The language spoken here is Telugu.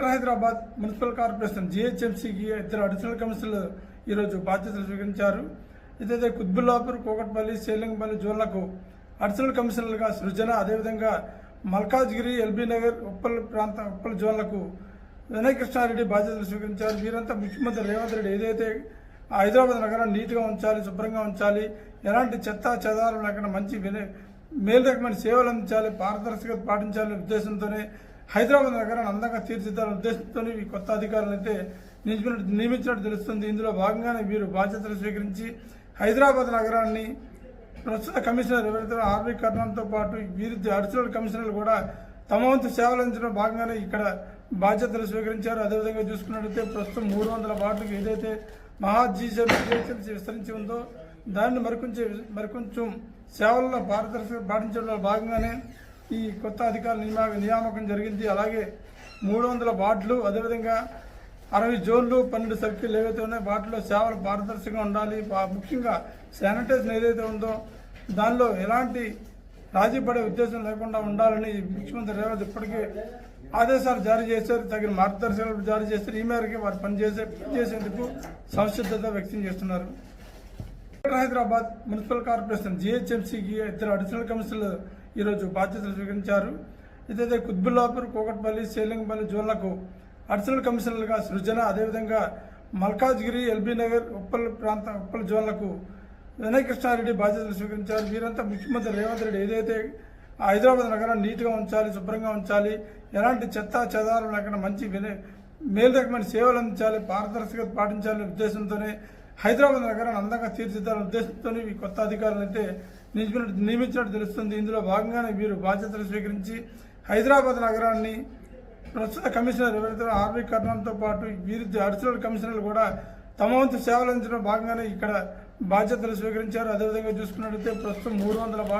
గ్రేటర్ హైదరాబాద్ మున్సిపల్ కార్పొరేషన్ జిహెచ్ఎంసీకి ఇద్దరు అడిషనల్ కమిషనర్లు ఈరోజు బాధ్యతలు స్వీకరించారు. ఇదైతే కుత్బుల్లాపూర్, కూకట్పల్లి, సేలింగపల్లి జోన్లకు అడిషనల్ కమిషనర్లుగా సృజన, అదేవిధంగా మల్కాజ్గిరి, ఎల్బీ నగర్, ఉప్పల్ జోన్లకు వినయ్ కృష్ణారెడ్డి బాధ్యతలు స్వీకరించారు. వీరంతా ముఖ్యమంత్రి రేవంత్ రెడ్డి ఏదైతే హైదరాబాద్ నగరాన్ని నీట్గా ఉంచాలి, శుభ్రంగా ఉంచాలి, ఎలాంటి చెత్త చెదారం లేకుండా మంచి మేలు రకమైన సేవలు అందించాలి, పారదర్శకత పాటించాలనే ఉద్దేశంతోనే హైదరాబాద్ నగరాన్ని అందంగా తీర్చిదిద్దాలనే ఉద్దేశంతో ఈ కొత్త అధికారులు అయితే నియమించినట్టు తెలుస్తుంది. ఇందులో భాగంగానే వీరు బాధ్యతలు స్వీకరించి హైదరాబాద్ నగరాన్ని ప్రస్తుత కమిషనర్ ఎవరైతే ఆర్వి కర్ణంతో పాటు వీరి అడిషనల్ కమిషనర్లు కూడా తమ వంతు సేవలు అందించడం భాగంగానే ఇక్కడ బాధ్యతలు స్వీకరించారు. అదేవిధంగా చూసుకున్నట్లయితే ప్రస్తుతం 300 వార్డులకు ఏదైతే జిహెచ్ఎంసీ విస్తరించి ఉందో దాన్ని మరికొంచెం సేవల్లో పారదర్శకత పాటించడంలో భాగంగానే ఈ కొత్త అధికారుల నియామకం జరిగింది. అలాగే 300 వార్డులు, అదేవిధంగా 60 జోన్లు, 12 సర్కిల్ ఏవైతే ఉన్నాయో వాటిలో సేవలు పారదర్శకంగా ఉండాలి. ముఖ్యంగా శానిటైజేషన్ ఏదైతే ఉందో దానిలో ఎలాంటి రాజీ పడే ఉద్దేశం లేకుండా ఉండాలని ముఖ్యమంత్రి రేవంత్ ఇప్పటికే ఆదేశాలు జారీ చేశారు, తగిన మార్గదర్శకాలు జారీ చేశారు. ఈ మేరకు వారు పనిచేసేందుకు సంసిద్ధత వ్యక్తం చేస్తున్నారు. గ్రేటర్ హైదరాబాద్ మున్సిపల్ కార్పొరేషన్ జిహెచ్ఎంసీకి ఇద్దరు అడిషనల్ కమిషనర్లు ఈరోజు బాధ్యతలు స్వీకరించారు. ఇదైతే కుత్బుల్లాపూర్, కూకట్పల్లి, సేలింగపల్లి జోన్లకు అడిషనల్ కమిషనర్లుగా సృజన, అదేవిధంగా మల్కాజ్గిరి, ఎల్బీ నగర్, ఉప్పల్ జోన్లకు వినయ్ కృష్ణారెడ్డి బాధ్యతలు స్వీకరించారు. వీరంతా ముఖ్యమంత్రి రేవంత్ రెడ్డి ఏదైతే హైదరాబాద్ నగరాన్ని నీట్గా ఉంచాలి, శుభ్రంగా ఉంచాలి, ఎలాంటి చెత్త చెదారం లేకుండా మంచి మేలు రకమైన సేవలు అందించాలి, పారదర్శకత పాటించాలనే ఉద్దేశంతోనే హైదరాబాద్ నగరాన్ని అందంగా తీర్చిదిద్దాలనే ఉద్దేశంతో ఈ కొత్త అధికారులు అయితే నియమించినట్టు తెలుస్తుంది. ఇందులో భాగంగానే వీరు బాధ్యతలు స్వీకరించి హైదరాబాద్ నగరాన్ని ప్రస్తుత కమిషనర్ ఎవరైతే ఆర్వి కర్ణంతో పాటు వీరి అడిషనల్ కమిషనర్లు కూడా తమ వంతు సేవలు అందించడం భాగంగానే ఇక్కడ బాధ్యతలు స్వీకరించారు. అదేవిధంగా చూసుకున్నట్లయితే ప్రస్తుతం 300 వార్డు